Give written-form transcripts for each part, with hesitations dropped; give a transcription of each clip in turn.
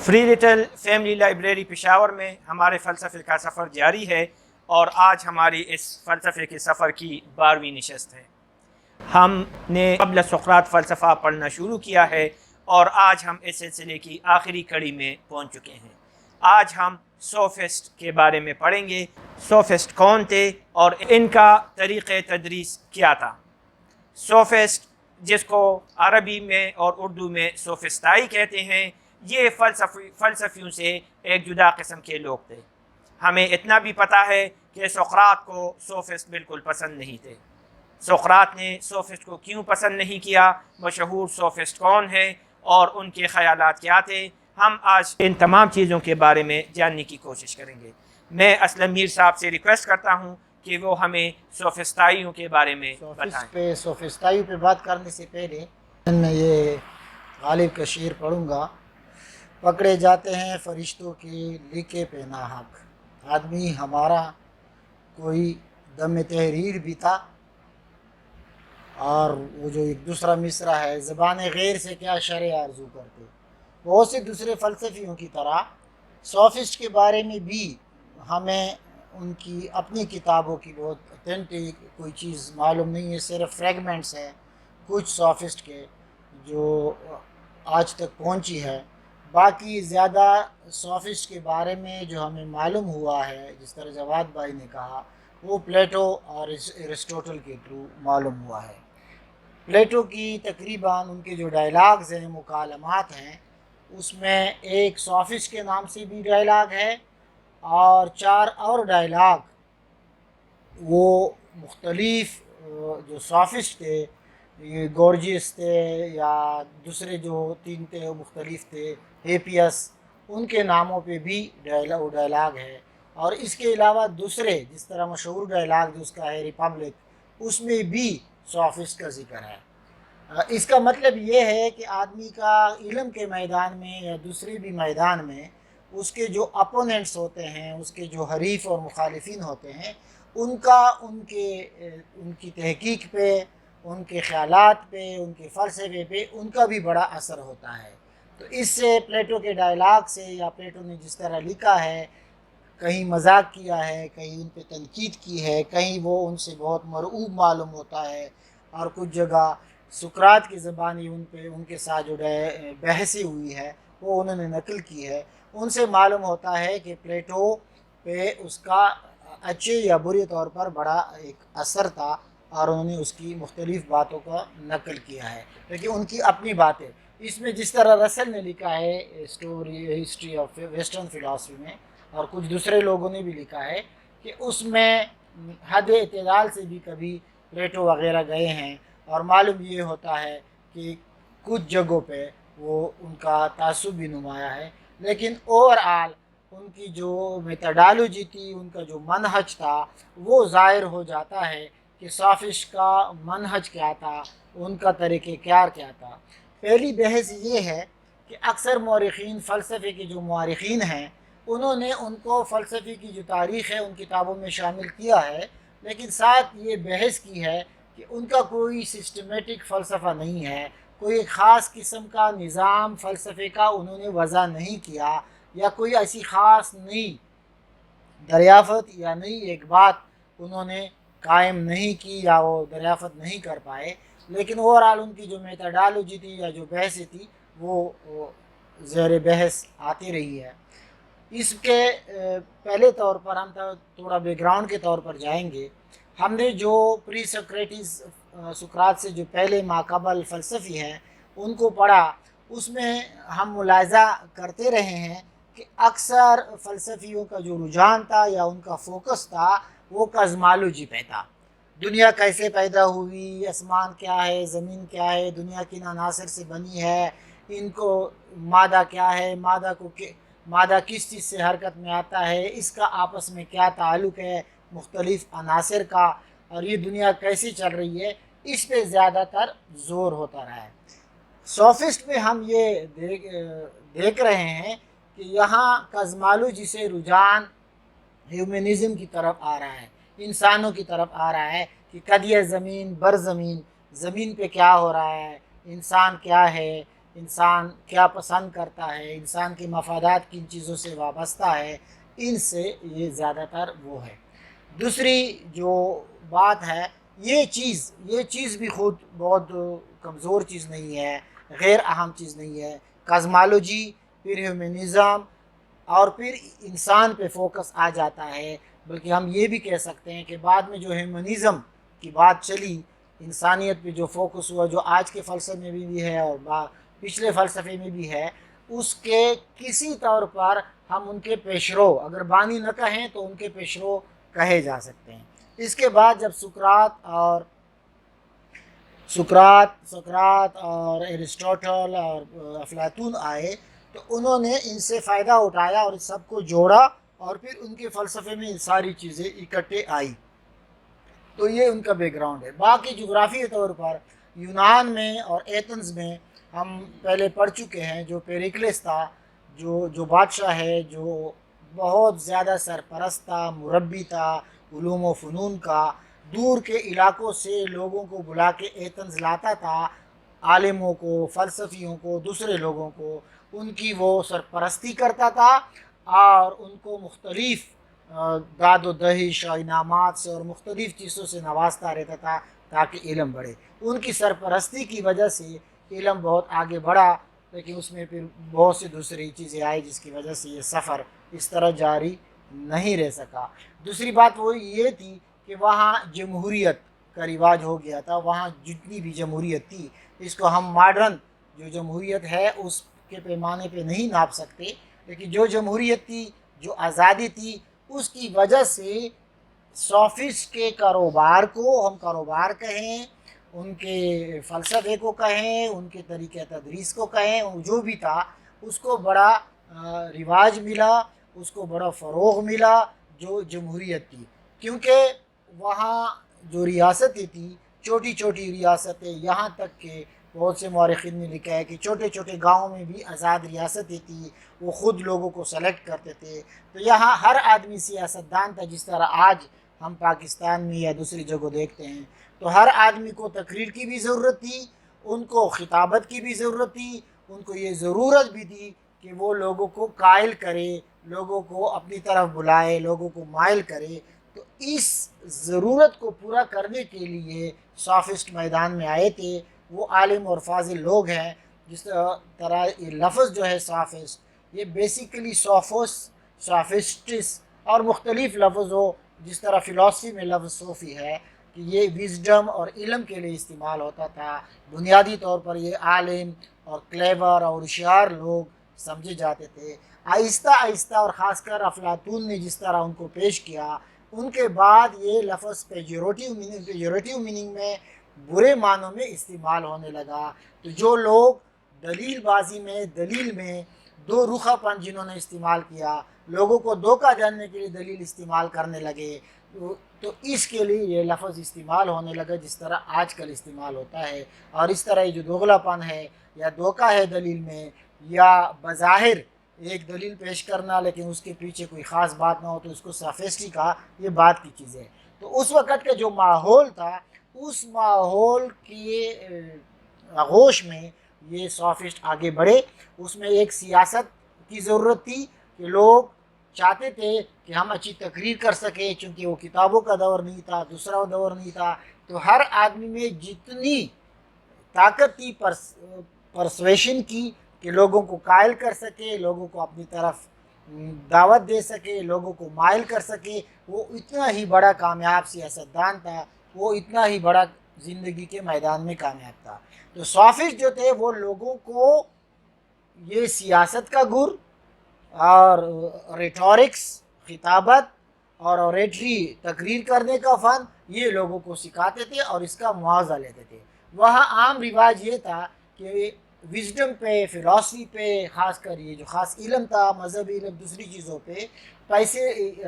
Free little family library Peshawar میں ہمارے فلسفے کا سفر جاری ہے اور آج ہماری اس فلسفے کے سفر کی 12ویں نشست ہے۔ ہم نے قبل سقراط فلسفہ پڑھنا شروع کیا ہے اور آج ہم اس سلسلے کی آخری کڑی میں پہنچ چکے ہیں۔ آج ہم سوفسٹ کے بارے میں پڑھیں گے۔ سوفسٹ کون تھے اور ان کا طریقہ تدریس کیا تھا؟ سوفسٹ، جس کو عربی میں اور اردو میں سوفسطائی کہتے ہیں، یہ فلسفیوں سے ایک جدا قسم کے لوگ تھے۔ ہمیں اتنا بھی پتہ ہے کہ سقراط کو سوفسٹ بالکل پسند نہیں تھے۔ سقراط نے سوفسٹ کو کیوں پسند نہیں کیا، مشہور سوفسٹ کون ہے اور ان کے خیالات کیا تھے، ہم آج ان تمام چیزوں کے بارے میں جاننے کی کوشش کریں گے۔ میں اسلم میر صاحب سے ریکویسٹ کرتا ہوں کہ وہ ہمیں سوفسطائیوں کے بارے میں بتائیں۔ سوفسطائیوں پہ بات کرنے سے پہلے میں یہ غالب کا شعر پڑھوں گا۔ پکڑے جاتے ہیں فرشتوں کے لکھے پہ ناحق، آدمی ہمارا کوئی دم تحریر بھی تھا۔ اور وہ جو ایک دوسرا مصرع ہے، زبان غیر سے کیا شرع آرزو کرتے۔ بہت سے دوسرے فلسفیوں کی طرح سوفسٹ کے بارے میں بھی ہمیں ان کی اپنی کتابوں کی بہت اتھینٹک کوئی چیز معلوم نہیں ہے، صرف فریگمنٹس ہیں کچھ سوفسٹ کے جو آج تک پہنچی ہے۔ باقی زیادہ سوفسٹ کے بارے میں جو ہمیں معلوم ہوا ہے، جس طرح جواد بھائی نے کہا، وہ پلیٹو اور ارسطوٹل کے تھرو معلوم ہوا ہے۔ پلیٹو کی تقریباً ان کے جو ڈائلاگز ہیں، مکالمات ہیں، اس میں ایک سوفسٹ کے نام سے بھی ڈائلاگ ہے اور 4 اور ڈائلاگ وہ مختلف جو سوفسٹ تھے، یہ گورجیس تھے یا دوسرے جو 3 تھے وہ مختلف تھے، ہیپیس، ان کے ناموں پہ بھی ڈائلاگ ہے۔ اور اس کے علاوہ دوسرے جس طرح مشہور ڈائلاگ جو اس کا ہے ریپبلک، اس میں بھی سوفسٹ کا ذکر ہے۔ اس کا مطلب یہ ہے کہ آدمی کا علم کے میدان میں یا دوسرے بھی میدان میں اس کے جو اپوننٹس ہوتے ہیں، اس کے جو حریف اور مخالفین ہوتے ہیں، ان کا ان کی تحقیق پہ، ان کے خیالات پہ، ان کے فلسفے پہ ان کا بھی بڑا اثر ہوتا ہے۔ تو اس سے پلیٹو کے ڈائلاگ سے یا پلیٹو نے جس طرح لکھا ہے، کہیں مذاق کیا ہے، کہیں ان پہ تنقید کی ہے، کہیں وہ ان سے بہت مرعوب معلوم ہوتا ہے، اور کچھ جگہ سقراط کی زبانی ان کے ساتھ جو بحثی ہوئی ہے وہ انہوں نے نقل کی ہے۔ ان سے معلوم ہوتا ہے کہ پلیٹو پہ اس کا اچھے یا برے طور پر بڑا ایک اثر تھا اور انہوں نے اس کی مختلف باتوں کا نقل کیا ہے، لیکن ان کی اپنی باتیں اس میں جس طرح رسل نے لکھا ہے ہسٹری آف ویسٹرن فلاسفی میں، اور کچھ دوسرے لوگوں نے بھی لکھا ہے کہ اس میں حد اعتدال سے بھی کبھی پلیٹو وغیرہ گئے ہیں، اور معلوم یہ ہوتا ہے کہ کچھ جگہوں پہ وہ ان کا تعصب بھی نمایاں ہے، لیکن اوور آل ان کی جو میتھڈالوجی تھی، ان کا جو منہج تھا، وہ ظاہر ہو جاتا ہے کہ سوفسٹ کا منہج کیا تھا، ان کا طریقہ کار کیا تھا۔ پہلی بحث یہ ہے کہ اکثر مورخین، فلسفے کے جو مورخین ہیں، انہوں نے ان کو فلسفے کی جو تاریخ ہے ان کتابوں میں شامل کیا ہے، لیکن ساتھ یہ بحث کی ہے کہ ان کا کوئی سسٹمیٹک فلسفہ نہیں ہے، کوئی ایک خاص قسم کا نظام فلسفے کا انہوں نے وضع نہیں کیا، یا کوئی ایسی خاص نئی دریافت یا نئی ایک بات انہوں نے قائم نہیں کی یا وہ دریافت نہیں کر پائے، لیکن اوورآل ان کی جو میتھڈالوجی تھی یا جو بحث تھی وہ زیر بحث آتی رہی ہے۔ اس کے پہلے طور پر ہم تھوڑا بیک گراؤنڈ کے طور پر جائیں گے۔ ہم نے جو پری سقراط سے جو پہلے ماقبل فلسفی ہیں ان کو پڑھا، اس میں ہم ملاحظہ کرتے رہے ہیں کہ اکثر فلسفیوں کا جو رجحان تھا یا ان کا فوکس تھا وہ کازمالوجی پہ تھا۔ دنیا کیسے پیدا ہوئی، آسمان کیا ہے، زمین کیا ہے، دنیا کن عناصر سے بنی ہے، ان کو مادہ کیا ہے، مادہ کس چیز سے حرکت میں آتا ہے، اس کا آپس میں کیا تعلق ہے مختلف عناصر کا، اور یہ دنیا کیسی چل رہی ہے، اس پہ زیادہ تر زور ہوتا رہا ہے۔ سوفسٹ میں ہم یہ دیکھ رہے ہیں کہ یہاں کازمالوجی سے رجحان ہیومنزم کی طرف آ رہا ہے، انسانوں کی طرف آ رہا ہے کہ قد یہ زمین بر زمین، زمین پہ کیا ہو رہا ہے، انسان کیا ہے، انسان کیا پسند کرتا ہے، انسان کے مفادات کن چیزوں سے وابستہ ہے، ان سے یہ زیادہ تر وہ ہے۔ دوسری جو بات ہے، یہ چیز بھی خود بہت کمزور چیز نہیں ہے، غیر اہم چیز نہیں ہے۔ کازمالوجی، پھر ہیومنزم، اور پھر انسان پہ فوکس آ جاتا ہے۔ بلکہ ہم یہ بھی کہہ سکتے ہیں کہ بعد میں جو ہیومنزم کی بات چلی، انسانیت پہ جو فوکس ہوا، جو آج کے فلسفے میں بھی ہے اور پچھلے فلسفے میں بھی ہے، اس کے کسی طور پر ہم ان کے پیشرو، اگر بانی نہ کہیں تو ان کے پیشرو کہے جا سکتے ہیں۔ اس کے بعد جب سقراط اور ایرسٹوٹل اور افلاطون آئے تو انہوں نے ان سے فائدہ اٹھایا اور سب کو جوڑا، اور پھر ان کے فلسفے میں ساری چیزیں اکٹھے آئی۔ تو یہ ان کا بیک گراؤنڈ ہے۔ باقی جغرافی طور پر یونان میں اور ایتھنز میں ہم پہلے پڑھ چکے ہیں، جو پیریکلس تھا، جو بادشاہ ہے، جو بہت زیادہ سرپرست تھا، مربی تھا علوم و فنون کا، دور کے علاقوں سے لوگوں کو بلا کے ایتھنز لاتا تھا، عالموں کو، فلسفیوں کو، دوسرے لوگوں کو، ان کی وہ سرپرستی کرتا تھا اور ان کو مختلف داد و دہش اور انعامات سے اور مختلف چیزوں سے نوازتا رہتا تھا تاکہ علم بڑھے۔ ان کی سرپرستی کی وجہ سے علم بہت آگے بڑھا، لیکن اس میں پھر بہت سی دوسری چیزیں آئی جس کی وجہ سے یہ سفر اس طرح جاری نہیں رہ سکا۔ دوسری بات وہ یہ تھی کہ وہاں جمہوریت کا رواج ہو گیا تھا۔ وہاں جتنی بھی جمہوریت تھی، اس کو ہم ماڈرن جو جمہوریت ہے اس کے پیمانے پہ نہیں ناپ سکتے، لیکن جو جمہوریت تھی، جو آزادی تھی، اس کی وجہ سے سافسٹ کے کاروبار کو ہم کاروبار کہیں، ان کے فلسفے کو کہیں، ان کے طریقہ تدریس کو کہیں، جو بھی تھا اس کو بڑا رواج ملا، اس کو بڑا فروغ ملا جو جمہوریت تھی۔ کیونکہ وہاں جو ریاستیں تھیں، چھوٹی چھوٹی ریاستیں، یہاں تک کہ بہت سے مورخین نے لکھا ہے کہ چھوٹے چھوٹے گاؤں میں بھی آزاد ریاستیں تھیں، وہ خود لوگوں کو سلیکٹ کرتے تھے۔ تو یہاں ہر آدمی سیاستدان تھا، جس طرح آج ہم پاکستان میں یا دوسری جگہ دیکھتے ہیں۔ تو ہر آدمی کو تقریر کی بھی ضرورت تھی، ان کو خطابت کی بھی ضرورت تھی، ان کو یہ ضرورت بھی تھی کہ وہ لوگوں کو قائل کرے، لوگوں کو اپنی طرف بلائے، لوگوں کو مائل کرے۔ تو اس ضرورت کو پورا کرنے کے لیے سافسٹ میدان میں آئے تھے۔ وہ عالم اور فاضل لوگ ہیں۔ جس طرح یہ لفظ جو ہے سافسٹ، یہ بیسیکلی سافسٹس اور مختلف لفظ ہو، جس طرح فلسفی میں لفظ صوفی ہے کہ یہ وزڈم اور علم کے لیے استعمال ہوتا تھا۔ بنیادی طور پر یہ عالم اور کلیور اور ہوشیار لوگ سمجھے جاتے تھے۔ آہستہ آہستہ اور خاص کر افلاطون نے جس طرح ان کو پیش کیا، ان کے بعد یہ لفظ پیجوریٹیو میننگ میں، برے معنوں میں استعمال ہونے لگا۔ تو جو لوگ دلیل میں دو رخا پن جنہوں نے استعمال کیا، لوگوں کو دھوکہ دینے کے لیے دلیل استعمال کرنے لگے، تو اس کے لیے یہ لفظ استعمال ہونے لگا جس طرح آج کل استعمال ہوتا ہے۔ اور اس طرح یہ جو دوغلا پن ہے یا دھوکہ ہے دلیل میں، یا بظاہر ایک دلیل پیش کرنا لیکن اس کے پیچھے کوئی خاص بات نہ ہو، تو اس کو سافسٹی کا یہ بات کی چیز ہے۔ تو اس وقت کا جو ماحول تھا، اس ماحول کی آغوش میں یہ سافسٹ آگے بڑھے۔ اس میں ایک سیاست کی ضرورت تھی کہ لوگ چاہتے تھے کہ ہم اچھی تقریر کر سکیں، چونکہ وہ کتابوں کا دور نہیں تھا، دوسرا دور نہیں تھا۔ تو ہر آدمی میں جتنی طاقت تھی پرسویشن کی کہ لوگوں کو قائل کر سکے، لوگوں کو اپنی طرف دعوت دے سکے، لوگوں کو مائل کر سکے، وہ اتنا ہی بڑا کامیاب سیاستدان تھا، وہ اتنا ہی بڑا زندگی کے میدان میں کامیاب تھا۔ تو سافسٹ جو تھے وہ لوگوں کو یہ سیاست کا گر اور ریٹورکس، خطابت اور اوریٹری، تقریر کرنے کا فن، یہ لوگوں کو سکھاتے تھے اور اس کا معاوضہ لیتے تھے۔ وہاں عام رواج یہ تھا کہ وزڈم پہ، فلسفی پہ، خاص کر یہ جو خاص علم تھا، مذہبی علم، دوسری چیزوں پہ پیسے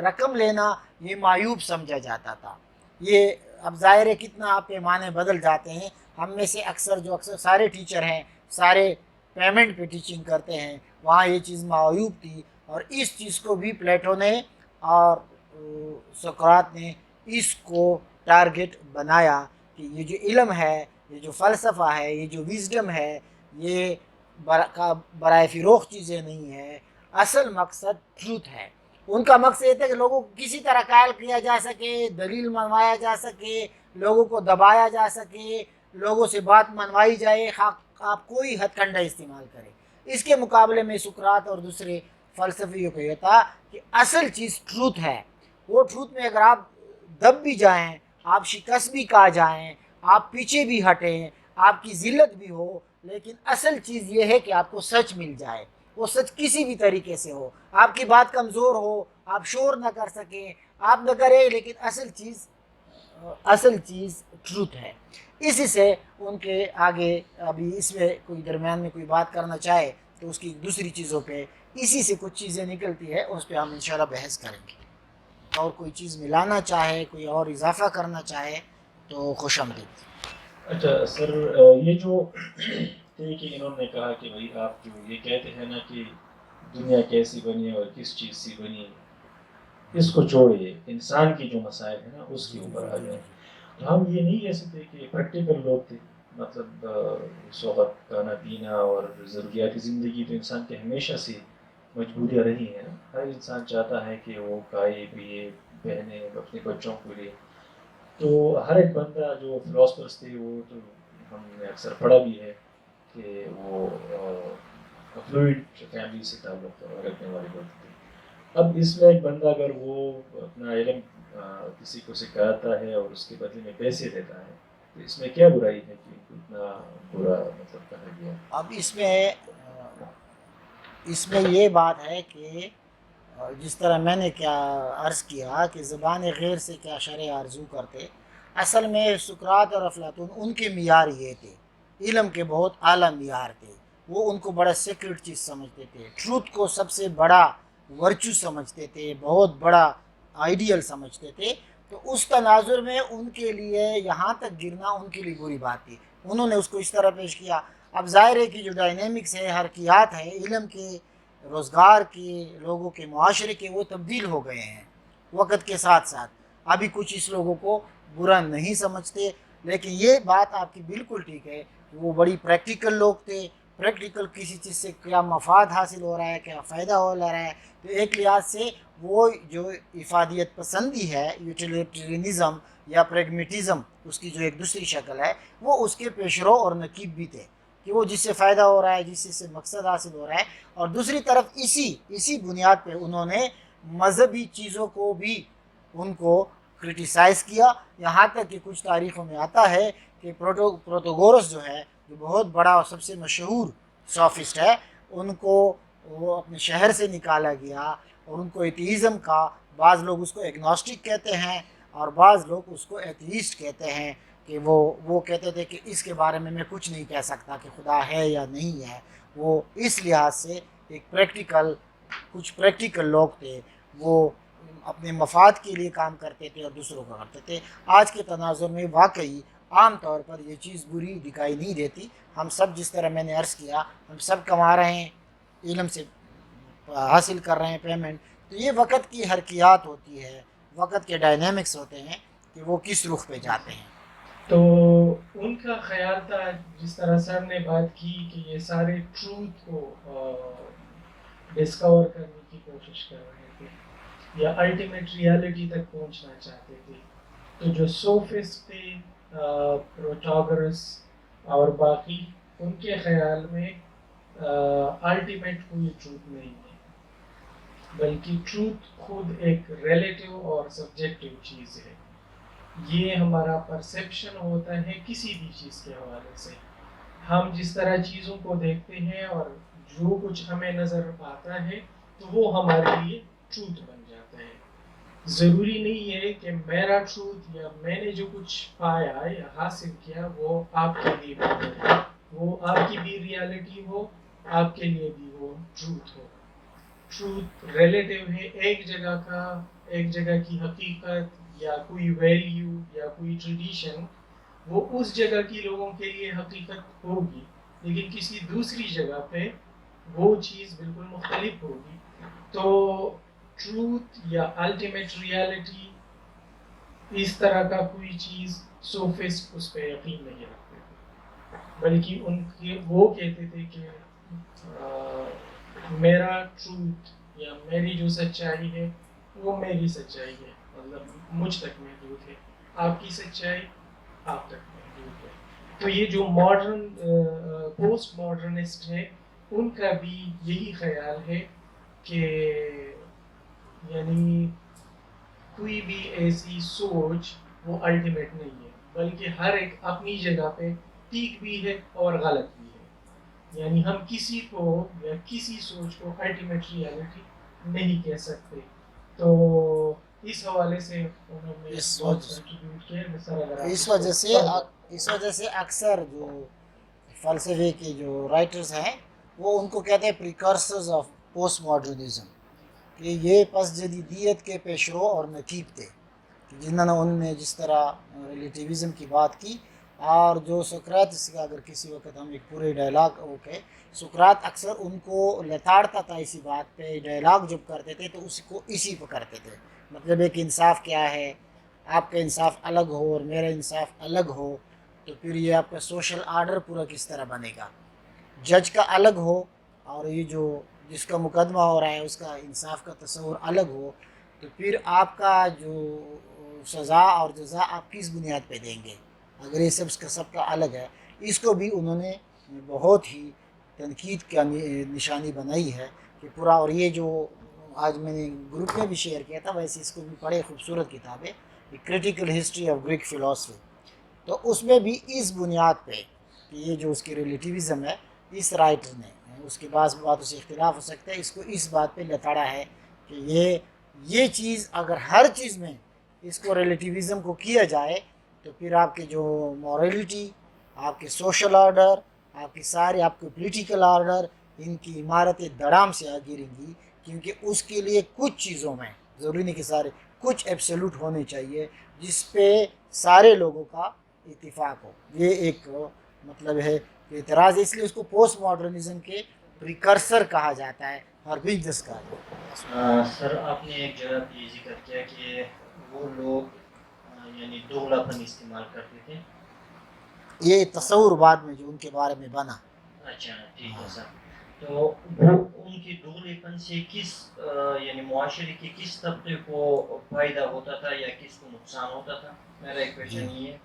رقم لینا یہ معیوب سمجھا جاتا تھا۔ یہ اب ظاہر ہے کتنا پیمانے بدل جاتے ہیں۔ ہم میں سے اکثر سارے ٹیچر ہیں، سارے پیمنٹ پہ ٹیچنگ کرتے ہیں، وہاں یہ چیز معیوب تھی، اور اس چیز کو بھی پلیٹو نے اور سقراط نے اس کو ٹارگٹ بنایا کہ یہ جو علم ہے، یہ جو فلسفہ ہے، یہ جو وزڈم ہے، یہ برائے فروخت چیزیں نہیں ہیں، اصل مقصد ٹروتھ ہے۔ ان کا مقصد یہ تھا کہ لوگوں کو کسی طرح قائل کیا جا سکے، دلیل منوایا جا سکے، لوگوں کو دبایا جا سکے، لوگوں سے بات منوائی جائے، آپ کوئی ہتھ کنڈا استعمال کریں۔ اس کے مقابلے میں سقراط اور دوسرے فلسفیوں کو یہ تھا کہ اصل چیز ٹروتھ ہے۔ وہ ٹروتھ میں اگر آپ دب بھی جائیں، آپ شکست بھی کھا جائیں، آپ پیچھے بھی ہٹیں، آپ کی ذلت بھی ہو، لیکن اصل چیز یہ ہے کہ آپ کو سچ مل جائے، وہ سچ کسی بھی طریقے سے ہو، آپ کی بات کمزور ہو، آپ شور نہ کر سکیں، آپ نہ کریں، لیکن اصل چیز ٹروتھ ہے۔ اسی سے ان کے آگے ابھی اس میں کوئی درمیان میں کوئی بات کرنا چاہے تو اس کی دوسری چیزوں پہ اسی سے کچھ چیزیں نکلتی ہے، اس پہ ہم انشاءاللہ بحث کریں گے۔ اور کوئی چیز ملانا چاہے، کوئی اور اضافہ کرنا چاہے تو خوش آمدید۔ اچھا سر، یہ جو کہ انہوں نے کہا کہ بھائی آپ جو یہ کہتے ہیں نا کہ دنیا کیسی بنی اور کس چیز سے بنی، اس کو چھوڑیے، انسان کی جو مسائل ہیں نا اس کے اوپر آ جائیں۔ تو ہم یہ نہیں کہہ سکتے کہ پریکٹیکل لوگ تھے، مطلب اس وقت کھانا پینا اور ضروریاتی زندگی تو انسان کے ہمیشہ سے مجبوریاں رہی ہیں۔ ہر انسان چاہتا ہے کہ وہ کھائے پیے پہنے اپنے بچوں کو لے۔ تو ہر ایک بندہ جو فلاسفرس تھے وہ تو ہم نے اکثر پڑھا بھی ہے کہ وہ فلوئڈ فیملی سے تعلق رکھنے والے لوگ تھے۔ اب اس میں ایک بندہ اگر وہ اپنا علم کسی کو سکھاتا ہے اور اس کے بدلے میں پیسے دیتا ہے تو اس میں کیا برائی ہے کہ اتنا برا مطلب کہا گیا؟ اب اس میں یہ بات ہے کہ جس طرح میں نے کیا عرض کیا کہ زبان غیر سے کیا شرع آرزو کرتے، اصل میں سقراط اور افلاطون ان کے معیار یہ تھے، علم کے بہت اعلیٰ معیار تھے، وہ ان کو بڑا سیکرٹ چیز سمجھتے تھے، ٹروتھ کو سب سے بڑا ورچو سمجھتے تھے، بہت بڑا آئیڈیل سمجھتے تھے۔ تو اس تناظر میں ان کے لیے یہاں تک گرنا ان کے لیے بری بات تھی، انہوں نے اس کو اس طرح پیش کیا۔ اب ظاہر ہے کہ جو ڈائنامکس ہے، حرکیات ہے علم کے، روزگار کے، لوگوں کے معاشرے کے، وہ تبدیل ہو گئے ہیں وقت کے ساتھ ساتھ۔ ابھی کچھ اس لوگوں کو برا نہیں سمجھتے، لیکن یہ بات آپ کی بالکل ٹھیک ہے کہ وہ بڑی پریکٹیکل لوگ تھے۔ پریکٹیکل کسی چیز سے کیا مفاد حاصل ہو رہا ہے، کیا فائدہ ہو رہا ہے، تو ایک لحاظ سے وہ جو افادیت پسندی ہے، یوٹیلیٹرینزم یا پریگمیٹزم، اس کی جو ایک دوسری شکل ہے، وہ اس کے پیشرو اور نقیب بھی تھے کہ وہ جس سے فائدہ ہو رہا ہے، جس سے مقصد حاصل ہو رہا ہے۔ اور دوسری طرف اسی بنیاد پہ انہوں نے مذہبی چیزوں کو بھی ان کو کرٹیسائز کیا، یہاں تک کہ کچھ تاریخوں میں آتا ہے کہ پروٹوگورس جو ہے، جو بہت بڑا اور سب سے مشہور سافسٹ ہے، ان کو وہ اپنے شہر سے نکالا گیا اور ان کو ایتھیزم کا، بعض لوگ اس کو ایگنوسٹک کہتے ہیں اور بعض لوگ اس کو ایتھیسٹ کہتے ہیں، کہ وہ کہتے تھے کہ اس کے بارے میں کچھ نہیں کہہ سکتا کہ خدا ہے یا نہیں ہے۔ وہ اس لحاظ سے ایک کچھ پریکٹیکل لوگ تھے، وہ اپنے مفاد کے لیے کام کرتے تھے اور دوسروں کا کرتے تھے۔ آج کے تناظر میں واقعی عام طور پر یہ چیز بری دکھائی نہیں دیتی۔ ہم سب، جس طرح میں نے عرض کیا، ہم سب کما رہے ہیں، علم سے حاصل کر رہے ہیں پیمنٹ، تو یہ وقت کی حرکیات ہوتی ہے، وقت کے ڈائنامکس ہوتے ہیں کہ وہ کس رخ پہ جاتے ہیں۔ تو ان کا خیال تھا، جس طرح سر نے بات کی کہ یہ سارے ٹروتھ کو ڈسکور کرنے کی کوشش کر رہے تھے یا الٹیمیٹ ریالٹی تک پہنچنا چاہتے تھے، تو جو سوفسٹ تھے، پروٹاگورس اور باقی، ان کے خیال میں الٹیمیٹ کوئی ٹروتھ نہیں ہے، بلکہ ٹروتھ خود ایک ریلیٹیو اور سبجیکٹیو چیز ہے۔ یہ ہمارا پرسیپشن ہوتا ہے کسی بھی چیز کے حوالے سے، ہم جس طرح چیزوں کو دیکھتے ہیں اور جو کچھ ہمیں نظر آتا ہے تو وہ ہمارے لیے ٹروتھ بن جاتا ہے۔ ضروری نہیں ہے کہ میرا ٹروتھ یا میں نے جو کچھ پایا یا حاصل کیا وہ آپ کے لیے بھی ہو، وہ آپ کی بھی ریالٹی ہو، آپ کے لیے بھی وہ ٹروتھ ہو۔ ٹروتھ ریلیٹیو ہے، ایک جگہ کی حقیقت یا کوئی ویلیو یا کوئی ٹریڈیشن، وہ اس جگہ کی لوگوں کے لیے حقیقت ہوگی، لیکن کسی دوسری جگہ پہ وہ چیز بالکل مختلف ہوگی۔ تو ٹروتھ یا الٹیمیٹ ریالٹی اس طرح کا کوئی چیز سوفسٹ اس پہ یقین نہیں رکھتے تھے، بلکہ وہ کہتے تھے کہ میرا ٹروتھ یا میری جو سچائی ہے وہ میری سچائی ہے، مطلب مجھ تک محدود ہے، آپ کی سچائی آپ تک محدود ہے. تو یہ جو ماڈرن پوسٹ ماڈرنسٹ ہے ان کا بھی یہی خیال ہے کہ یعنی کوئی بھی ایسی سوچ وہ الٹیمیٹ نہیں ہے، بلکہ ہر ایک اپنی جگہ پہ ٹھیک بھی ہے اور غلط بھی ہے. یعنی ہم کسی کو یا کسی سوچ کو الٹیمیٹ ریالٹی نہیں کہہ سکتے. تو اس حوالے سے انہوں نے بہت کنٹریبیوٹ کیا ہے. سر اگر آپ اس وجہ سے اکثر جو فلسفے کے جو رائٹرز ہیں وہ ان کو کہتے ہیں پریکرسرز آف پوسٹ ماڈرنزم، کہ یہ پس جدیدیت کے پیشرو اور نقیب تھے، جنہوں نے ان میں جس طرح ریلیٹیوزم کی بات کی. اور جو سقراط کا اگر کسی وقت ہم ایک پورے ڈائلاگ اوکے، سقراط اکثر ان کو لتاڑتا تھا اسی بات پہ. ڈائلاگ جب کرتے تھے تو اس کو اسی پہ کرتے تھے، مطلب ایک انصاف کیا ہے، آپ کا انصاف الگ ہو اور میرا انصاف الگ ہو تو پھر یہ آپ کا سوشل آرڈر پورا کس طرح بنے گا. جج کا الگ ہو اور یہ جو جس کا مقدمہ ہو رہا ہے اس کا انصاف کا تصور الگ ہو تو پھر آپ کا جو سزا اور جزا آپ کس بنیاد پہ دیں گے اگر یہ سب کا الگ ہے. اس کو بھی انہوں نے بہت ہی تنقید کا نشانی بنائی ہے کہ پورا. اور یہ جو آج میں نے گروپ میں بھی شیئر کیا تھا، ویسے اس کو بھی بڑے خوبصورت کتاب ہے، critical history of Greek philosophy. تو اس میں بھی اس بنیاد پہ کہ یہ جو اس کی ریلیٹیوزم ہے اس رائٹر نے، اس کے بعض باتوں سے اختلاف ہو سکتا ہے، اس کو اس بات پہ لتاڑا ہے کہ یہ چیز اگر ہر چیز میں اس کو ریلیٹیوزم کو کیا جائے تو پھر آپ کے جو مورلٹی، آپ کے سوشل آرڈر، آپ کی سارے آپ کے پولیٹیکل آرڈر، ان کی عمارتیں دڑام سے آ گریں گی. کیونکہ اس کے لیے کچھ چیزوں میں ضروری نہیں کہ سارے، کچھ ایبسولوٹ ہونے چاہیے جس پہ سارے لوگوں کا اتفاق ہو. یہ ایک مطلب ہے کہ اعتراض، اس لیے اس کو پوسٹ ماڈرنزم کے پریکرسر کہا جاتا ہے اور بزنس کہا جاتا ہے. سر آپ نے ایک جگہ پہ یہ ذکر کیا کہ وہ لوگ یعنی دوغلا پن استعمال کرتے تھے. یہ تصور بعد میں جو ان کے بارے میں بنا. اچھا ٹھیک ہے سر. تو وہ ان کی دوغلے پن سے کس یعنی معاشرے کے کس طبقے کو فائدہ ہوتا تھا یا کس کو نقصان ہوتا تھا، میرا ایک کویشچن یہ ہے.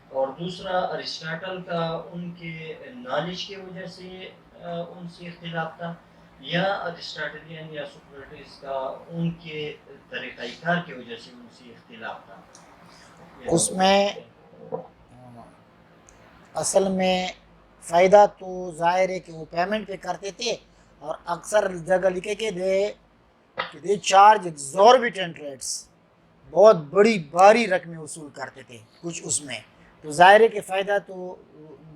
اور دوسرا ارسطاٹل کا ان کے نالج کی وجہ سے ان سے اختلاف تھا یا ارسطاٹلین یا سقراطس کا ان کے طریقہ کار کی وجہ سے ان سے اختلاف تھا. اس میں اصل میں فائدہ تو ظاہر ہے کہ وہ پیمنٹ پہ کرتے تھے، اور اکثر جگہ لکھے کہ دے چارج ایگزوربیٹنٹ ریٹس، بہت بڑی بھاری رقمیں وصول کرتے تھے کچھ اس میں. تو ظاہر ہے کہ فائدہ تو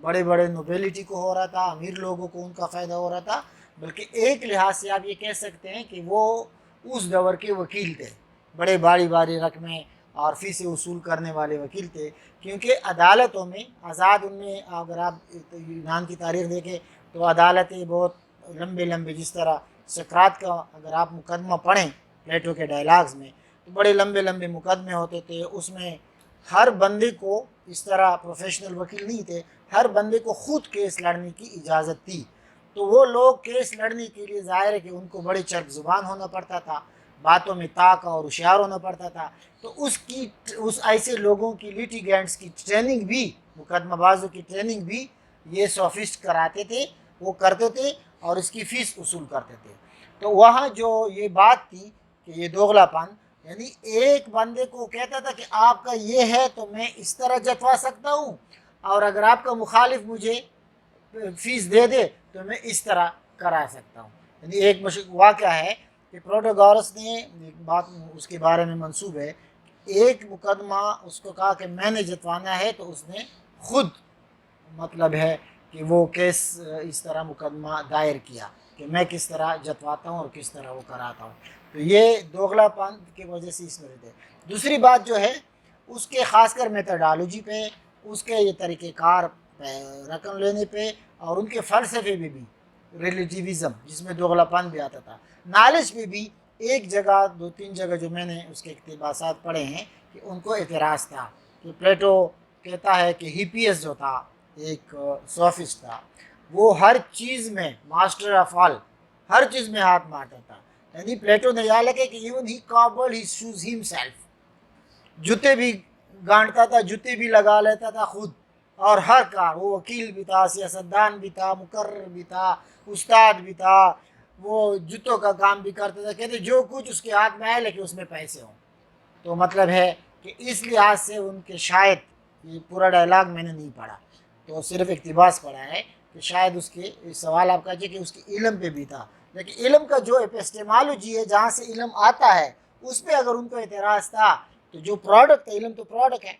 بڑے بڑے نوبیلٹی کو ہو رہا تھا، امیر لوگوں کو ان کا فائدہ ہو رہا تھا. بلکہ ایک لحاظ سے آپ یہ کہہ سکتے ہیں کہ وہ اس دور کے وکیل تھے، بڑے باری رقمیں اور فیسیں وصول کرنے والے وکیل تھے. کیونکہ عدالتوں میں آزاد، ان میں اگر آپ یونان کی تاریخ دیکھیں تو عدالتیں بہت لمبے جس طرح سقراط کا اگر آپ مقدمہ پڑھیں پلیٹو کے ڈائلاگز میں تو بڑے لمبے مقدمے ہوتے تھے. اس میں ہر بندے کو اس طرح پروفیشنل وکیل نہیں تھے، ہر بندے کو خود کیس لڑنے کی اجازت تھی. تو وہ لوگ کیس لڑنے کے لیے ظاہر ہے کہ ان کو بڑے چرب زبان ہونا پڑتا تھا، باتوں میں طاق اور ہوشیار ہونا پڑتا تھا. تو اس ایسے لوگوں کی لیٹیگینٹس کی ٹریننگ بھی، مقدمہ بازوں کی ٹریننگ بھی یہ سوفسٹ کراتے تھے، وہ کرتے تھے اور اس کی فیس وصول کرتے تھے. تو وہاں جو یہ بات تھی کہ یہ دوغلا پن، یعنی ایک بندے کو کہتا تھا کہ آپ کا یہ ہے تو میں اس طرح جتوا سکتا ہوں، اور اگر آپ کا مخالف مجھے فیس دے دے تو میں اس طرح کرا سکتا ہوں. یعنی ایک واقعہ ہے کہ پروٹاگورس نے ایک بات اس کے بارے میں منسوب ہے، ایک مقدمہ اس کو کہا کہ میں نے جتوانا ہے تو اس نے خود مطلب ہے کہ وہ کیس اس طرح مقدمہ دائر کیا کہ میں کس طرح جتواتا ہوں اور کس طرح وہ کراتا ہوں. تو یہ دوغلا پن کی وجہ سے اس میں رہتے. دوسری بات جو ہے اس کے خاص کر میتھڈالوجی پہ، اس کے یہ طریقہ کار پہ، رقم لینے پہ، اور ان کے فلسفے میں بھی ریلیٹیوزم جس میں دوغلا پن بھی آتا تھا. نالج میں بھی ایک جگہ 2-3 جگہ جو میں نے اس کے اقتباسات پڑھے ہیں کہ ان کو اعتراض تھا کہ پلیٹو کہتا ہے کہ ہیپیس جو تھا ایک سوفسٹ تھا، وہ ہر چیز میں ماسٹر آف آل، ہر چیز میں ہاتھ مارتا تھا. یعنی پلیٹو نے یہاں لگے کہ ایون ہی کابل ہی شوز ہمسیلف، جوتے بھی گانٹتا تھا، جوتے بھی لگا لیتا تھا خود، اور ہر کار، وہ وکیل بھی تھا، سیاستدان بھی تھا، مقرر بھی تھا، استاد بھی تھا، وہ جوتوں کا کام بھی کرتا تھا. کہتے جو کچھ اس کے ہاتھ میں آئے لیکن اس میں پیسے ہوں. تو مطلب ہے کہ اس لحاظ سے ان کے شاید، یہ پورا ڈائلاگ میں نے نہیں پڑھا تو صرف اقتباس پڑھا ہے، کہ شاید اس کے سوال آپ کا کہ اس کے علم پہ بھی تھا، لیکن علم کا جو ایپسٹیمالوجی ہے، جہاں سے علم آتا ہے، اس پہ اگر ان کو اعتراض تھا تو جو پروڈکٹ ہے، علم تو پروڈکٹ ہے،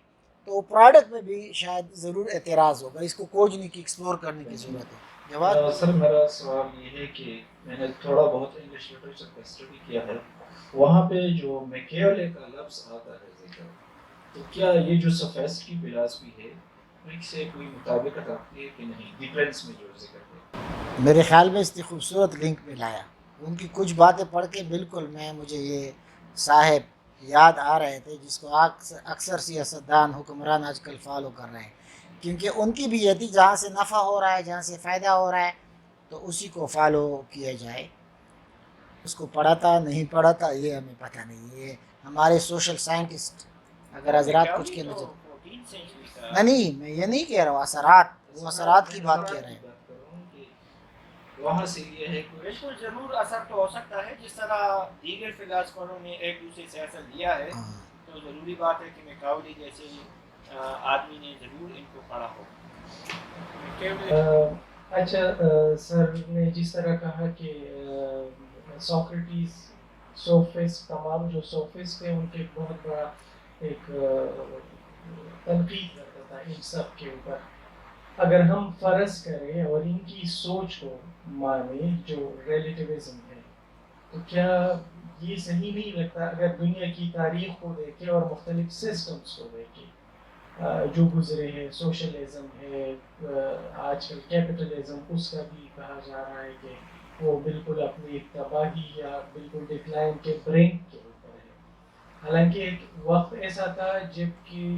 تو پروڈکٹ میں بھی شاید ضرور اعتراض ہوگا. اس کو کھوجنے کی، ایکسپلور کرنے کی ضرورت ہے. جواب سر میرا سوال یہ ہے کہ میں نے تھوڑا بہت انگلش لٹریچر کا اسٹڈی کیا ہے، وہاں پہ جو میکیولے کا لفظ آتا ہے ذکر، تو کیا یہ جو سفیسٹ کی فلاسفی ہے ان سے کوئی مطابقت آتی ہے کہ نہیں، ڈیفرنس میں جو ذکر ہے؟ میرے خیال میں اس نے خوبصورت لنک ملایا. ان کی کچھ باتیں پڑھ کے بالکل مجھے یہ صاحب یاد آ رہے تھے، جس کو اکثر سیاستدان، حکمران آج کل فالو کر رہے ہیں، کیونکہ ان کی بھی یہ تھی جہاں سے نفع ہو رہا ہے، جہاں سے فائدہ ہو رہا ہے تو اسی کو فالو کیا جائے. اس کو پڑھا تھا نہیں پڑھا تھا یہ ہمیں پتہ نہیں. یہ ہمارے سوشل سائنٹسٹ اگر حضرات کچھ کہنا چاہتے، نہیں میں یہ نہیں کہہ رہا ہوں، اثرات، وہ اثرات کی بات کہہ رہے ہیں. وہاں سے یہ ہے کہ بالکل ضرور اثر تو ہو سکتا ہے، جس طرح دیگر فلاسفروں نے ایک دوسرے سے اثر لیا ہے، تو ضروری بات ہے کہ میکاولی جیسے آدمی نے ضرور ان کو پڑھا ہو. اچھا سر نے جس طرح کہا کہ سوکریٹیز سوفسٹ، تمام جو سوفسٹ ہیں ان کے بہت بڑا ایک تنقید کرتا تھا ان سب کے اوپر. اگر ہم فرض کریں اور ان کی سوچ کو مانیں جو ریلیٹیوزم ہے، تو کیا یہ صحیح نہیں لگتا اگر دنیا کی تاریخ کو دیکھیں اور مختلف سسٹمز کو دیکھیں جو گزرے ہیں، سوشلزم ہے، آج کل کیپٹلزم، اس کا بھی کہا جا رہا ہے کہ وہ بالکل اپنی تباہی یا بالکل ڈکلائن کے برنک کے اوپر ہے. حالانکہ ایک وقت ایسا تھا جب کہ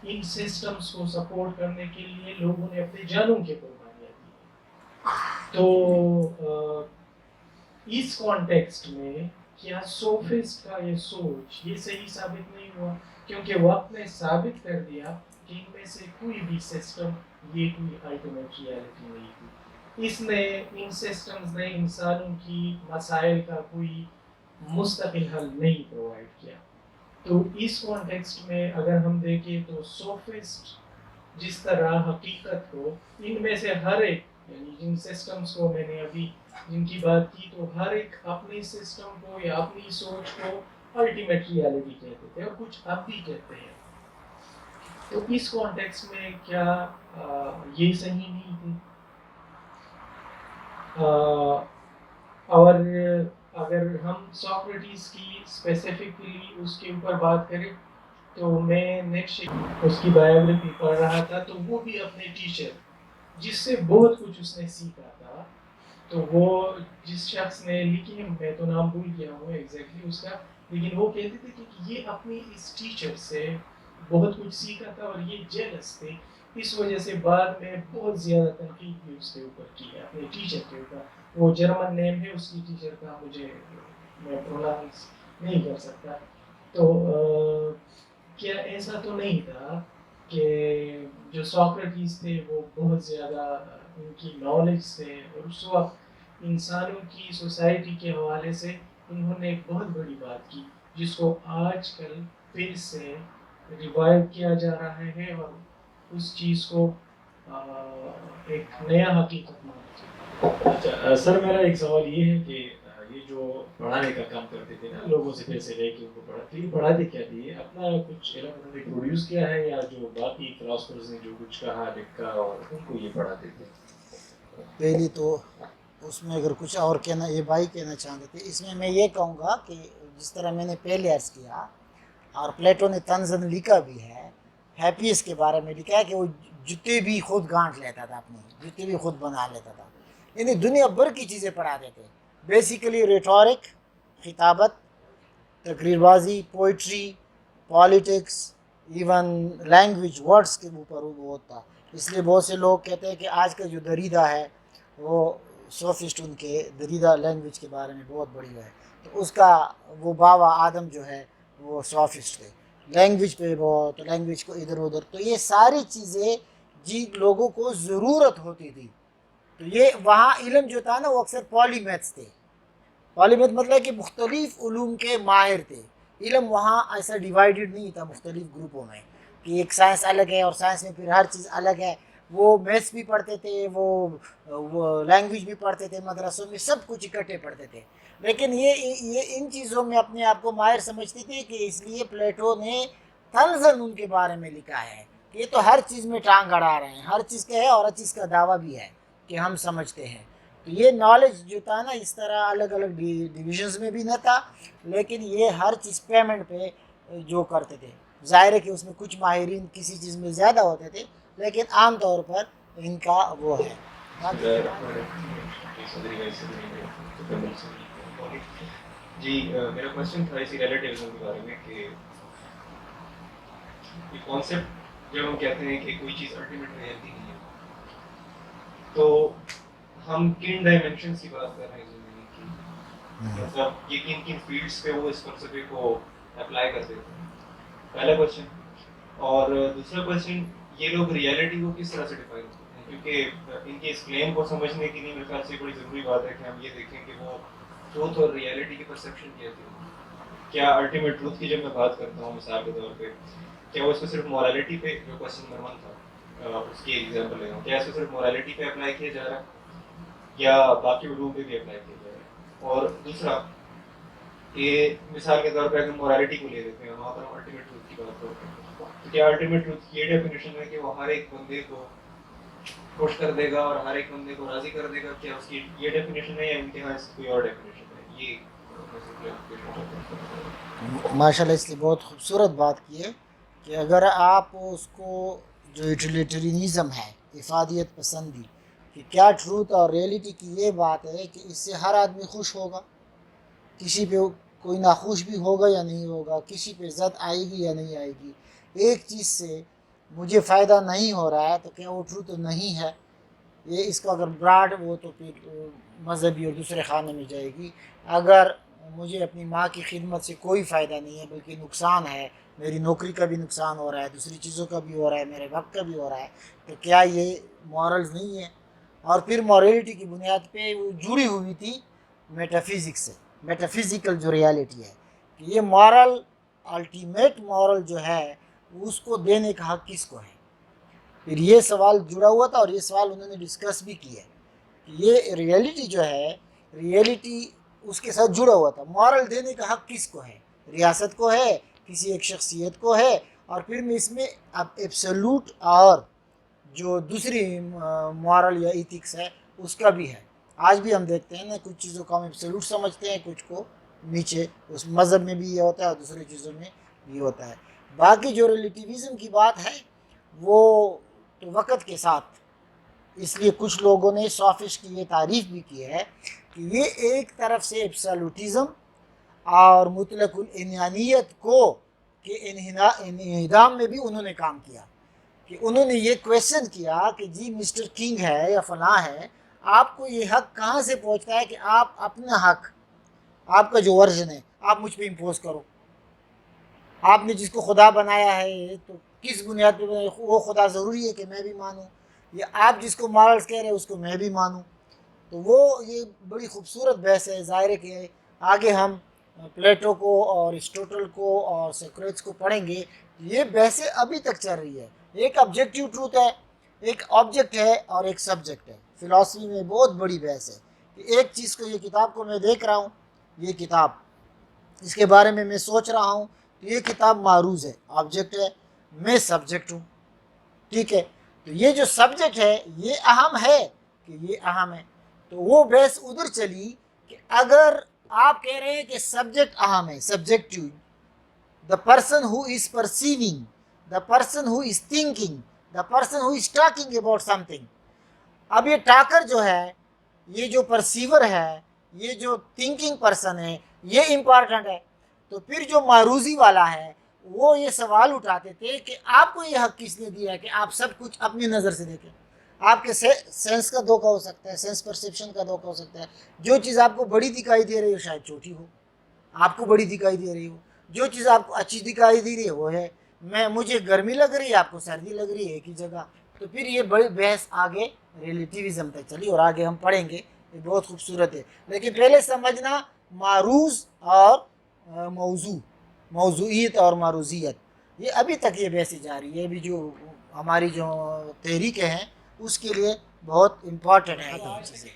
ان سسٹمز کو سپورٹ کرنے کے لیے لوگوں نے اپنی جانوں کی قربانیاں دی. تو اس کانٹیکسٹ میں کیا سوفسٹ کا یہ سوچ یہ صحیح ثابت نہیں ہوا؟ کیونکہ وقت نے ثابت کر دیا کہ ان میں سے کوئی بھی سسٹم یہ کوئی الٹیمیٹ ریالٹی نہیں تھی. اس نے، ان سسٹمز نے انسانوں کی مسائل کا کوئی مستقل حل نہیں پرووائڈ کیا. تو اس کانٹیکسٹ میں اگر ہم دیکھیں تو سوفسٹ جس طرح حقیقت کو، ان میں سے ہر ایک، یعنی جن سسٹمز کو میں نے ابھی جن کی بات کی، تو ہر ایک اپنی سسٹم کو یا اپنی سوچ کو الٹیمیٹ ریالٹی کہتے تھے، اور کچھ اب بھی کہتے ہیں. تو اس کانٹیکسٹ میں کیا یہ صحیح نہیں تھی؟ اور اگر ہم سوکریٹیز کی اسپیسیفکلی اس کے اوپر بات کریں تو میں نیکسٹ اس کی بایوگرافی پڑھ رہا تھا، تو وہ بھی اپنے ٹیچر جس سے بہت کچھ اس نے سیکھا تھا، تو وہ جس شخص نے لکھی، میں تو نام بھول گیا ہوں ایگزیکٹلی اس کا، لیکن وہ کہتے تھے کہ یہ اپنی اس ٹیچر سے بہت کچھ سیکھا تھا اور یہ جیلس تھے، اس وجہ سے بعد میں بہت زیادہ تنقید بھی اس کے اوپر کی ہے، اپنے ٹیچر کے اوپر. وہ جرمن نیم ہے اس کی ٹیچر کا، مجھے میں پروناؤنس نہیں کر سکتا. تو کیا ایسا تو نہیں تھا کہ جو سوکریٹیز تھے وہ بہت زیادہ ان کی نالج سے، اور اس وقت انسانوں کی سوسائٹی کے حوالے سے انہوں نے ایک بہت بڑی بات کی جس کو آج کل پھر سے ریوائیو کیا جا رہا ہے، اور اس چیز کو ایک نیا حقیقت مانا جاتا ہے. اچھا سر، میرا ایک سوال یہ ہے کہ یہ جو پڑھانے کا کام کرتے تھے نا، لوگوں سے پیسے لے کے ان کو پڑھاتے، یہ پڑھاتے کیا تھے؟ اپنا کچھ علم انہوں نے پروڈیوس کیا ہے، یا جو باقی فلاسفرز نے جو کچھ کہا لکھا اور ان کو یہ پڑھاتے تھے؟ پہلی تو اس میں اگر کچھ اور کہنا، یہ بھائی کہنا چاہتے تھے، اس میں یہ کہوں گا کہ جس طرح میں نے پہلے عرض کیا، اور پلیٹو نے طنزاً لکھا بھی ہے، ہیپیس کے بارے میں لکھا ہے کہ وہ جوتے بھی خود گانٹ لیتا تھا، اپنے جوتے بھی خود بنا لیتا تھا، یعنی دنیا بھر کی چیزیں پڑھاتے تھے. بیسیکلی ریٹورک، خطابت، تقریر بازی، poetry, politics, even language, words کے اوپر وہ ہوتا. اس لیے بہت سے لوگ کہتے ہیں کہ آج کا جو دریدہ ہے وہ سوفسٹ ان کے دریدہ لینگویج کے بارے میں بہت بڑی ہے، تو اس کا وہ بابا آدم جو ہے وہ سوفسٹ تھے، لینگویج پہ بہت، لینگویج کو ادھر ادھر، تو یہ ساری چیزیں جن لوگوں کو ضرورت ہوتی تھی، تو یہ وہاں علم جو تھا نا وہ اکثر پالی میتھس تھے. پالی میتھ مطلب کہ مختلف علوم کے ماہر تھے. علم وہاں ایسا ڈیوائیڈڈ نہیں تھا مختلف گروپوں میں کہ ایک سائنس الگ ہے اور سائنس میں پھر ہر چیز الگ ہے. وہ میتھس بھی پڑھتے تھے، وہ لینگویج بھی پڑھتے تھے، مدرسوں میں سب کچھ اکٹھے پڑھتے تھے. لیکن یہ ان چیزوں میں اپنے آپ کو ماہر سمجھتے تھے کہ اس لیے پلیٹو نے طنزاً ان کے بارے میں لکھا ہے کہ یہ تو ہر چیز میں ٹانگ اڑا رہے ہیں، ہر چیز کا ہے اور ہر چیز کا دعویٰ بھی ہے کہ ہم سمجھتے ہیں. تو یہ نالج جو تھا نا اس طرح الگ الگ ڈویژنز میں بھی نہ تھا، لیکن یہ ہر چیز پیمنٹ پہ جو کرتے تھے. ظاہر ہے کہ اس میں کچھ ماہرین کسی چیز میں زیادہ ہوتے تھے، لیکن عام طور پر ان کا وہ ہے. جی میرا کوشچن تھا اسی ریلیٹیوزم کے بارے میں کہ یہ کانسیپٹ جب ہم کہتے ہیں کہ کوئی چیز الٹیمیٹ ریئلٹی نہیں ہے، تو ہم کن ڈائمینشنس کی بات کر رہے ہیں زندگی کی، مطلب یہ کن کن فیلڈس پہ وہ اس فلسفے کو اپلائی کرتے تھے، پہلا کوشچن. اور دوسرا کوشچن، یہ لوگ ریئلٹی کو کس طرح سے ڈیفائن کرتے ہیں؟ کیونکہ ان کے اس کلیم کو سمجھنے کے لیے میرے خیال سے بڑی ضروری بات ہے کہ ہم یہ دیکھیں کہ وہ ٹروتھ اور ریئلٹی کی پرسیپشن کیا تھی. کیا الٹیمیٹ ٹروتھ کی جب میں بات کرتا ہوں مثال کے طور پہ، کیا وہ اس کو صرف مورالٹی پہ، جو کوشچن نمبر 1 تھا اس کی ایگزامپل لے رہا ہوں، کیا اس کو صرف مورالٹی پہ اپلائی کیا جا رہا ہے یا باقی علوم پہ بھی اپلائی کیا جا رہا ہے؟ اور دوسرا کہ مثال کے طور پہ اگر مورالٹی کو لے لیتے ہیں، وہاں پر ہم الٹیمیٹ ٹروتھ کی بات کرتے ہیں، تو کیا الٹیمیٹ ٹروتھ کی یہ ڈیفینیشن ہے کہ وہ ہر ایک بندے کو خوش کر دے گا اور ہر ایک بندے کو راضی کر دے گا؟ کیا اس کی یہ ڈیفینیشن ہے یا ان کے یہاں اس کی کوئی اور ڈیفینیشن ہے؟ یہ ماشاء اللہ اس لیے بہت خوبصورت بات کی ہے کہ اگر آپ اس کو جو یوٹیلیٹرینزم ہے، افادیت پسندی، کہ کیا ٹروتھ اور ریئلٹی کی یہ بات ہے کہ اس سے ہر آدمی خوش ہوگا، کسی پہ کوئی ناخوش بھی ہوگا یا نہیں ہوگا، کسی پہ عزت آئے گی یا نہیں آئے گی، ایک چیز سے مجھے فائدہ نہیں ہو رہا ہے تو کیا وہ ٹروتھ نہیں ہے؟ یہ اس کو اگر براڈ وہ تو پھر مذہبی اور دوسرے خانے میں جائے گی. اگر مجھے اپنی ماں کی خدمت سے کوئی فائدہ نہیں ہے بلکہ نقصان ہے، میری نوکری کا بھی نقصان ہو رہا ہے، دوسری چیزوں کا بھی ہو رہا ہے، میرے وقت کا بھی ہو رہا ہے، تو کیا یہ مورلز نہیں ہے؟ اور پھر مورلٹی کی بنیاد پہ وہ جڑی ہوئی تھی میٹافزکس سے، میٹافزیکل جو ریالٹی ہے کہ یہ مورل، الٹیمیٹ مورل جو ہے اس کو دینے کا حق کس کو ہے. پھر یہ سوال جڑا ہوا تھا اور یہ سوال انہوں نے ڈسکس بھی کیا کہ یہ ریئلٹی جو ہے، ریئلٹی اس کے ساتھ جڑا ہوا تھا. مورل دینے کا حق کس کو ہے؟ ریاست کو ہے، کسی ایک شخصیت کو ہے، اور پھر میں اس میں اب ایبسولوٹ اور جو دوسری مورل یا ایتھکس ہے اس کا بھی ہے. آج بھی ہم دیکھتے ہیں نا کچھ چیزوں کو ہم ایبسولوٹ سمجھتے ہیں، کچھ کو نیچے، اس مذہب میں بھی یہ ہوتا ہے اور دوسری چیزوں میں بھی ہوتا ہے. باقی جو ریلیٹیوزم کی بات ہے وہ تو وقت کے ساتھ، اس لیے کچھ لوگوں نے سافسٹ کی یہ تعریف بھی کی ہے کہ یہ ایک طرف سے ایبسولوٹزم اور مطلق العنانیت کو کہ انہدام میں بھی انہوں نے کام کیا، کہ انہوں نے یہ کویشچن کیا کہ جی مسٹر کنگ ہے یا فلاں ہے، آپ کو یہ حق کہاں سے پہنچتا ہے کہ آپ اپنا حق، آپ کا جو ورژن ہے آپ مجھ پہ امپوز کرو؟ آپ نے جس کو خدا بنایا ہے تو کس بنیاد پہ بنایا؟ وہ خدا ضروری ہے کہ میں بھی مانوں، یا آپ جس کو مارلز کہہ رہے ہیں اس کو میں بھی مانوں؟ تو وہ یہ بڑی خوبصورت بحث ہے. ظاہر ہے کہ آگے ہم پلیٹو کو اور اسٹوٹل کو اور سیکریٹس کو پڑھیں گے. یہ بحثیں ابھی تک چل رہی ہے. ایک آبجیکٹیو ٹروتھ ہے، ایک آبجیکٹ ہے اور ایک سبجیکٹ ہے. فلاسفی میں بہت بڑی بحث ہے کہ ایک چیز کو، یہ کتاب کو میں دیکھ رہا ہوں، یہ کتاب اس کے بارے میں سوچ رہا ہوں، تو یہ کتاب معروض ہے، آبجیکٹ ہے، میں سبجیکٹ ہوں، ٹھیک ہے. تو یہ جو سبجیکٹ ہے یہ اہم ہے کہ یہ اہم ہے. تو وہ بحث ادھر چلی کہ اگر آپ کہہ رہے ہیں کہ سبجیکٹ اہم ہے، subjective, the person who is perceiving, the person who is thinking, the person who is talking about some thing. اب یہ ٹاکر جو ہے، یہ جو پرسیور ہے، یہ جو تھنکنگ پرسن ہے، یہ امپارٹنٹ ہے. تو پھر جو معروضی والا ہے وہ یہ سوال اٹھاتے تھے کہ آپ کو یہ حق کس نے دیا ہے کہ آپ سب کچھ اپنی نظر سے دیکھیں. آپ کے سینس کا دھوکہ ہو سکتا ہے, سینس پرسیپشن کا دھوکہ ہو سکتا ہے. جو چیز آپ کو بڑی دکھائی دے رہی ہو شاید چھوٹی ہو, آپ کو بڑی دکھائی دے رہی ہو. جو چیز آپ کو اچھی دکھائی دے رہی ہے وہ ہے. مجھے گرمی لگ رہی ہے, آپ کو سردی لگ رہی ہے ایک ہی جگہ. تو پھر یہ بڑی بحث آگے ریلیٹیوزم تک چلی, اور آگے ہم پڑھیں گے, یہ بہت خوبصورت ہے. لیکن پہلے سمجھنا معروض اور موضوع, موضوعیت اور معروضیت, یہ ابھی تک یہ بحث جاری ہے. ابھی جو ہماری جو تحریکیں ہیں اس کے لیے بہت امپورٹنٹ ہے یہ چیزیں.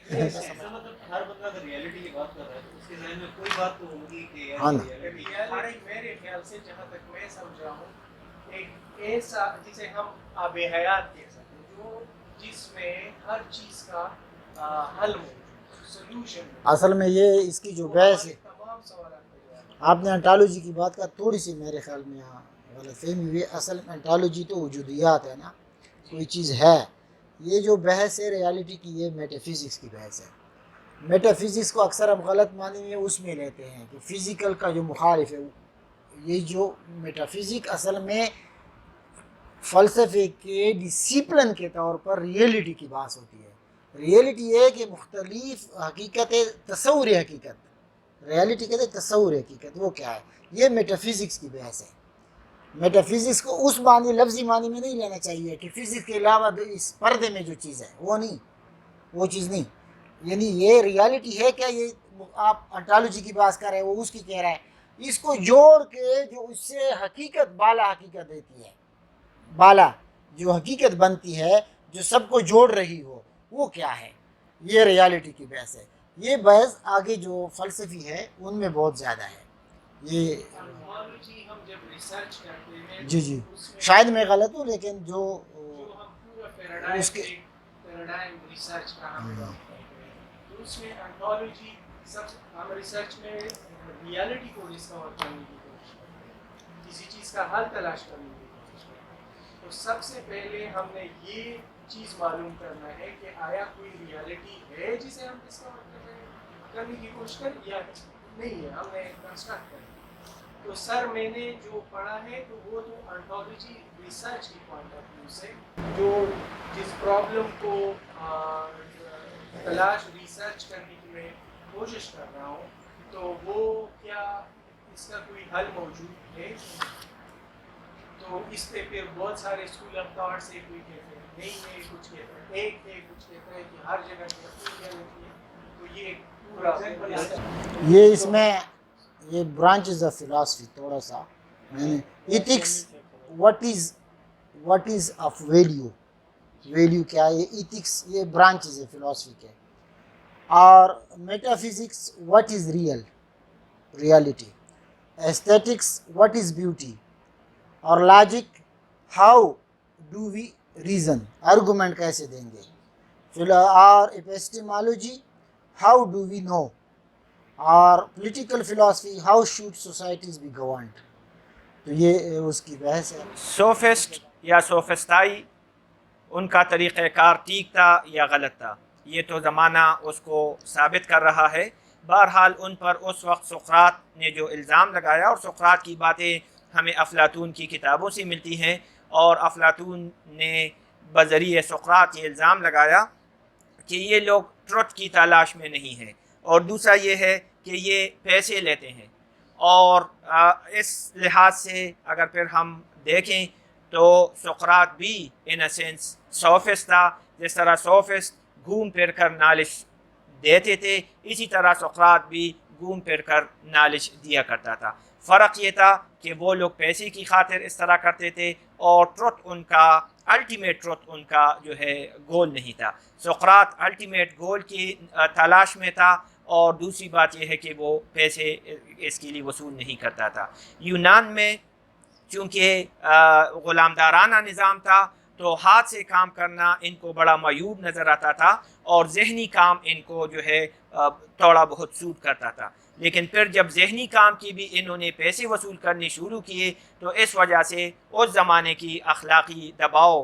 ہر بندہ اگر ریئلٹی کی بات کر رہا ہے تو اس کے ذہن میں کوئی بات تو ہوگی کہ ہاں نا. ریئلٹی میرے خیال سے جہاں تک میں سمجھ رہا ہوں ایک ایسا جسے ہم آب حیات کہہ سکتے ہیں, جو جس میں ہر چیز کا حل موجود, سولوشن. اصل میں یہ اس کی جو بحث ہے, تمام سوالات کا جواب. آپ نے انٹالوجی کی بات کا تھوڑی سی میرے خیال میں یہاں غلط فہمی ہوئی. اصل میں انٹالوجی تو وجودیات ہے نا, کوئی چیز ہے. یہ جو بحث ہے ریالٹی کی, یہ میٹا فزکس کی بحث ہے. میٹا فزکس کو اکثر ہم غلط معنی میں اس میں لیتے ہیں کہ فزیکل کا جو مخالف ہے. یہ جو میٹا فزک اصل میں فلسفے کے ڈسپلن کے طور پر ریئلٹی کی بات ہوتی ہے. ریئلٹی یہ ہے کہ مختلف حقیقت, تصور حقیقت, ریئلٹی کہتے ہیں تصور حقیقت, وہ کیا ہے, یہ میٹا فزکس کی بحث ہے. میٹا فزکس کو اس معنی لفظی معنی میں نہیں لینا چاہیے کہ فزکس کے علاوہ اس پردے میں جو چیز ہے وہ نہیں, وہ چیز نہیں. یعنی یہ ریالٹی ہے کیا, یہ آپ انٹالوجی کی بات کر رہے ہیں, وہ اس کی کہہ رہا ہے. اس کو جوڑ کے جو اس سے حقیقت, بالا حقیقت دیتی ہے, بالا جو حقیقت بنتی ہے, جو سب کو جوڑ رہی ہو, وہ کیا ہے, یہ ریالٹی کی بحث ہے. یہ بحث آگے جو فلسفی ہے ان میں بہت زیادہ ہے. یہ ہم جب ریسرچ کرتے ہیں جی جی شاید میں غلط ہوں, لیکن جو ہم پورا اس کے پیراڈائم ریسرچ کا ہم کرتے ہیں, تو اس میں انٹالوجی سب ہم ریسرچ میں ریالٹی کو ڈسکور کرنے کی کوشش کرتے ہیں, کسی چیز کا حل تلاش کرنے کی کوشش کرتے ہیں. تو سب سے پہلے ہم نے یہ چیز معلوم کرنا ہے کہ آیا کوئی ریالٹی ہے جسے ہم ڈسکور کرنے کی کوشش کریں یا نہیں ہے, ہم نے کنسٹرکٹ کریں. تو سر میں نے جو پڑھا ہے تو وہ تو انٹالوجی ریسرچ کی پوائنٹ آف ویو سے جو جس پرابلم کو تلاش ریسرچ کرنے کی میں کوشش کر رہا ہوں, تو وہ کیا اس کا کوئی حل موجود ہے. تو اس پہ پھر بہت سارے اسکول آف تھاٹ سے کوئی کہتے ہیں نہیں ہے, کچھ کہتے ہیں ایک ہے, کچھ کہتے ہیں کہ ہر جگہ کی اپنی ریالٹی ہے. تو یہ پورا یہ اس میں یہ برانچز آف فلاسفی تھوڑا سا ethics, what is of value, value کیا ہے, یہ ایتھکس, یہ برانچز ہے فلاسفی کے. اور metaphysics what is real, reality. Aesthetics what is beauty. اور logic how do we reason, argument کیسے دیں گے. اور ایپسٹیمالوجی ہاؤ ڈو وی نو. اور political philosophy how should societies be governed. تو یہ اس کی بحث ہے. سوفسٹ یا سوفسٹائی, ان کا طریقہ کار ٹھیک تھا یا غلط تھا, یہ تو زمانہ اس کو ثابت کر رہا ہے. بہرحال ان پر اس وقت سقراط نے جو الزام لگایا, اور سقراط کی باتیں ہمیں افلاطون کی کتابوں سے ملتی ہیں, اور افلاطون نے بذریعہ سقراط یہ الزام لگایا کہ یہ لوگ ٹروتھ کی تلاش میں نہیں ہیں, اور دوسرا یہ ہے کہ یہ پیسے لیتے ہیں. اور اس لحاظ سے اگر پھر ہم دیکھیں تو سقراط بھی ان اے سینس سوفسٹ تھا. جس طرح سوفسٹ گھوم پھر کر نالج دیتے تھے, اسی طرح سقراط بھی گھوم پھر کر نالج دیا کرتا تھا. فرق یہ تھا کہ وہ لوگ پیسے کی خاطر اس طرح کرتے تھے, اور ٹروتھ ان کا, الٹیمیٹ ٹروتھ ان کا جو ہے گول نہیں تھا. سقراط الٹیمیٹ گول کی تلاش میں تھا, اور دوسری بات یہ ہے کہ وہ پیسے اس کے لیے وصول نہیں کرتا تھا. یونان میں چونکہ غلام دارانہ نظام تھا, تو ہاتھ سے کام کرنا ان کو بڑا معیوب نظر آتا تھا, اور ذہنی کام ان کو جو ہے تھوڑا بہت سوٹ کرتا تھا. لیکن پھر جب ذہنی کام کی بھی انہوں نے پیسے وصول کرنے شروع کیے, تو اس وجہ سے اس زمانے کی اخلاقی دباؤ